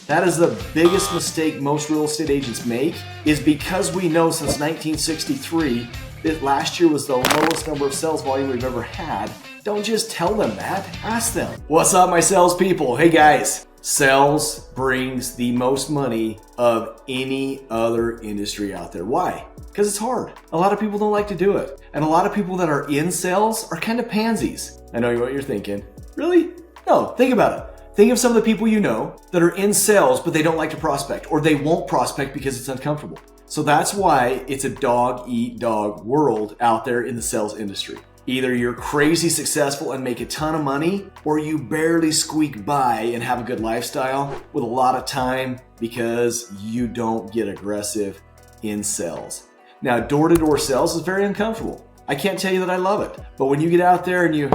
That is the biggest mistake most real estate agents make, is because we know since 1963 that last year was the lowest number of sales volume we've ever had. Don't just tell them that, ask them. What's up, my salespeople? Hey guys, sales brings the most money of any other industry out there. Why? Because it's hard. A lot of people don't like to do it. And a lot of people that are in sales are kind of pansies. I know what you're thinking. Really? No, think about it. Think of some of the people you know that are in sales, but they don't like to prospect, or they won't prospect because it's uncomfortable. So that's why it's a dog-eat-dog world out there in the sales industry. Either you're crazy successful and make a ton of money, or you barely squeak by and have a good lifestyle with a lot of time because you don't get aggressive in sales. Now, door-to-door sales is very uncomfortable. I can't tell you that I love it, but when you get out there and you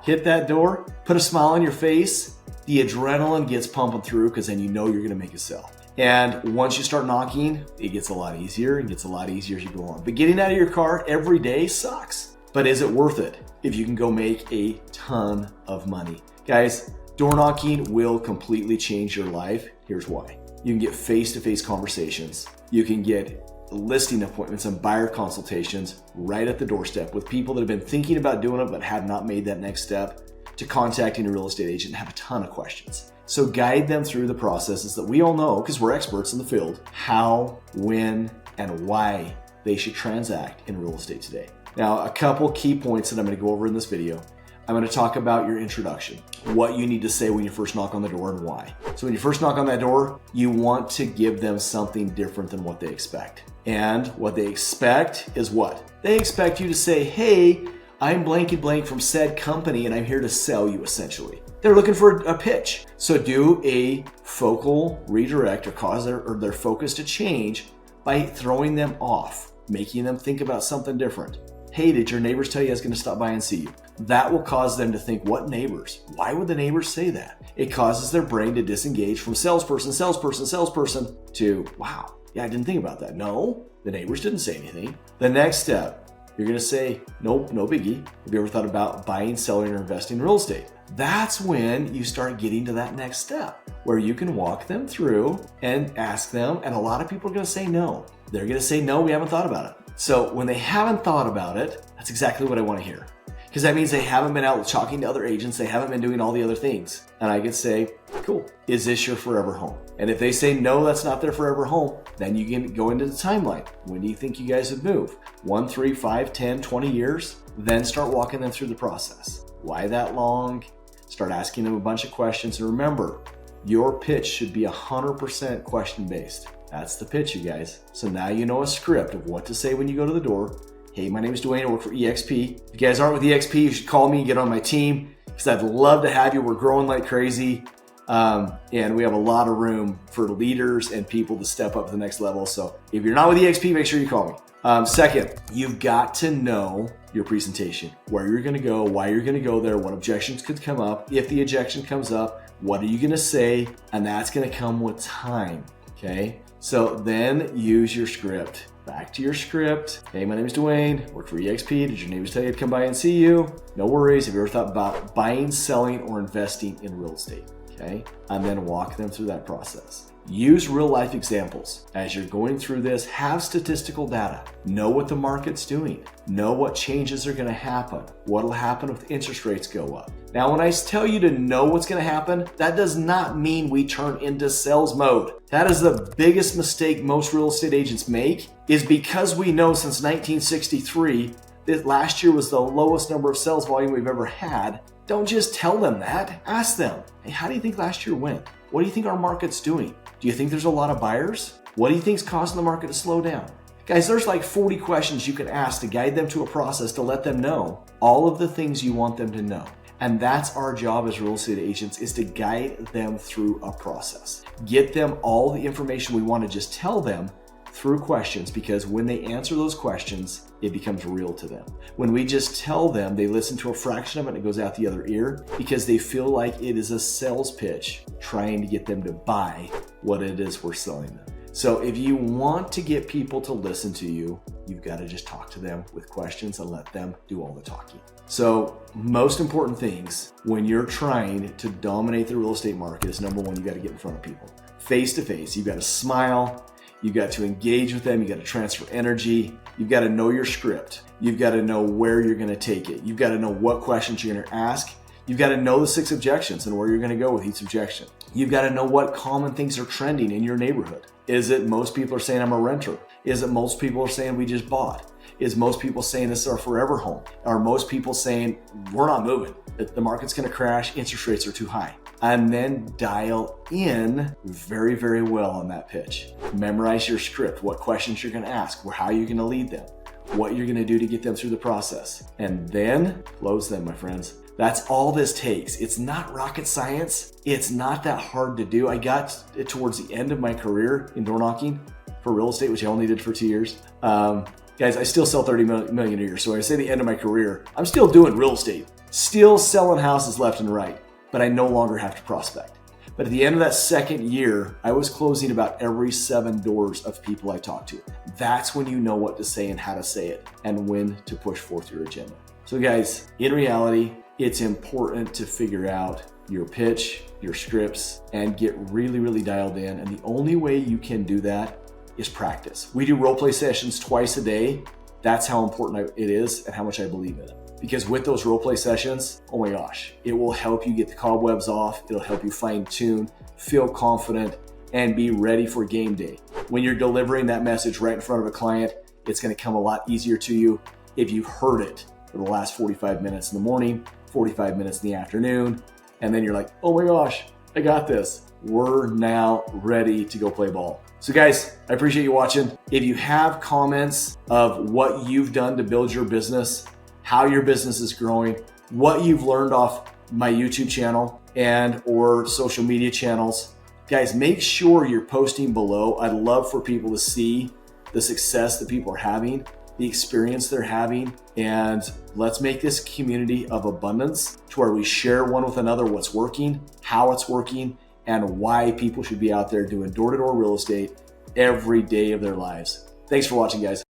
hit that door, put a smile on your face, the adrenaline gets pumping through because then you know you're going to make a sale. And once you start knocking, it gets a lot easier and gets a lot easier as you go on. But getting out of your car every day sucks. But is it worth it if you can go make a ton of money? Guys, door knocking will completely change your life. Here's why. You can get face-to-face conversations. You can get listing appointments and buyer consultations right at the doorstep with people that have been thinking about doing it but have not made that next step to contacting a real estate agent and have a ton of questions. So guide them through the processes that we all know, because we're experts in the field, how, when, and why they should transact in real estate today. Now, a couple key points that I'm going to go over in this video. I'm going to talk about your introduction, what you need to say when you first knock on the door and why. So when you first knock on that door, you want to give them something different than what they expect. And what they expect is what? They expect you to say, hey, I'm blank and blank from said company and I'm here to sell you, essentially. They're looking for a pitch. So do a focal redirect or cause their focus to change by throwing them off, making them think about something different. Hey, did your neighbors tell you I was going to stop by and see you? That will cause them to think, what neighbors? Why would the neighbors say that? It causes their brain to disengage from salesperson to, wow, yeah, I didn't think about that. No, the neighbors didn't say anything. The next step, you're going to say, nope, no biggie. Have you ever thought about buying, selling, or investing in real estate? That's when you start getting to that next step where you can walk them through and ask them. And a lot of people are going to say no. They're going to say, no, we haven't thought about it. So when they haven't thought about it, that's exactly what I want to hear. Because that means they haven't been out talking to other agents. They haven't been doing all the other things. And I could say, cool, is this your forever home? And if they say, no, that's not their forever home, then you can go into the timeline. When do you think you guys would move? 1, 3, 5, 10, 20 years? Then start walking them through the process. Why that long? Start asking them a bunch of questions. And remember, your pitch should be 100% question-based. That's the pitch, you guys. So now you know a script of what to say when you go to the door. Hey, my name is Duane. I work for EXP. If you guys aren't with EXP, you should call me and get on my team because I'd love to have you. We're growing like crazy. And we have a lot of room for leaders and people to step up to the next level. So if you're not with EXP, make sure you call me. Second, you've got to know your presentation, where you're going to go, why you're going to go there, what objections could come up. If the objection comes up, what are you going to say? And that's going to come with time. Okay. So then use your script. Back to your script. Hey, my name is Duane, work for EXP. Did your neighbors tell you to come by and see you? No worries. Have you ever thought about buying, selling, or investing in real estate? Okay. And then walk them through that process. Use real life examples. As you're going through this, have statistical data. Know what the market's doing. Know what changes are going to happen. What will happen if interest rates go up. Now, when I tell you to know what's going to happen, that does not mean we turn into sales mode. That is the biggest mistake most real estate agents make, is because we know since 1963 that last year was the lowest number of sales volume we've ever had. Don't just tell them that. Ask them, hey, how do you think last year went? What do you think our market's doing? Do you think there's a lot of buyers? What do you think is causing the market to slow down? Guys, there's like 40 questions you can ask to guide them to a process to let them know all of the things you want them to know. And that's our job as real estate agents, is to guide them through a process. Get them all the information we want to just tell them through questions, because when they answer those questions, it becomes real to them. When we just tell them, they listen to a fraction of it and it goes out the other ear because they feel like it is a sales pitch trying to get them to buy what it is we're selling them. So if you want to get people to listen to you, you've got to just talk to them with questions and let them do all the talking. So most important things when you're trying to dominate the real estate market is, number one, you got to get in front of people. Face to face, you've got to smile, you've got to engage with them, you got to transfer energy, you've got to know your script, you've got to know where you're going to take it, you've got to know what questions you're going to ask, you've got to know the 6 objections and where you're going to go with each objection. You've got to know what common things are trending in your neighborhood. Is it most people are saying I'm a renter? Is it most people are saying we just bought? Is most people saying this is our forever home? Are most people saying we're not moving? The market's going to crash, interest rates are too high. And then dial in very, very well on that pitch. Memorize your script, what questions you're going to ask, how you're going to lead them, what you're going to do to get them through the process, and then close them, my friends. That's all this takes. It's not rocket science. It's not that hard to do. I got it towards the end of my career in door knocking for real estate, which I only did for 2 years. Guys, I still sell 30 million a year. So when I say the end of my career, I'm still doing real estate, still selling houses left and right, but I no longer have to prospect. But at the end of that second year, I was closing about every 7 doors of people I talked to. That's when you know what to say and how to say it and when to push forth your agenda. So guys, in reality, it's important to figure out your pitch, your scripts, and get really, really dialed in. And the only way you can do that is practice. We do role play sessions twice a day. That's how important it is and how much I believe in it. Because with those role play sessions, oh my gosh, it will help you get the cobwebs off. It'll help you fine tune, feel confident, and be ready for game day. When you're delivering that message right in front of a client, it's going to come a lot easier to you if you've heard it for the last 45 minutes in the morning, 45 minutes in the afternoon, and then you're like, oh my gosh, I got this. We're now ready to go play ball. So guys, I appreciate you watching. If you have comments of what you've done to build your business, how your business is growing, what you've learned off my YouTube channel and or social media channels, guys, make sure you're posting below. I'd love for people to see the success that people are having, the experience they're having, and let's make this community of abundance to where we share one with another what's working, how it's working, and why people should be out there doing door-to-door real estate every day of their lives. Thanks for watching, guys.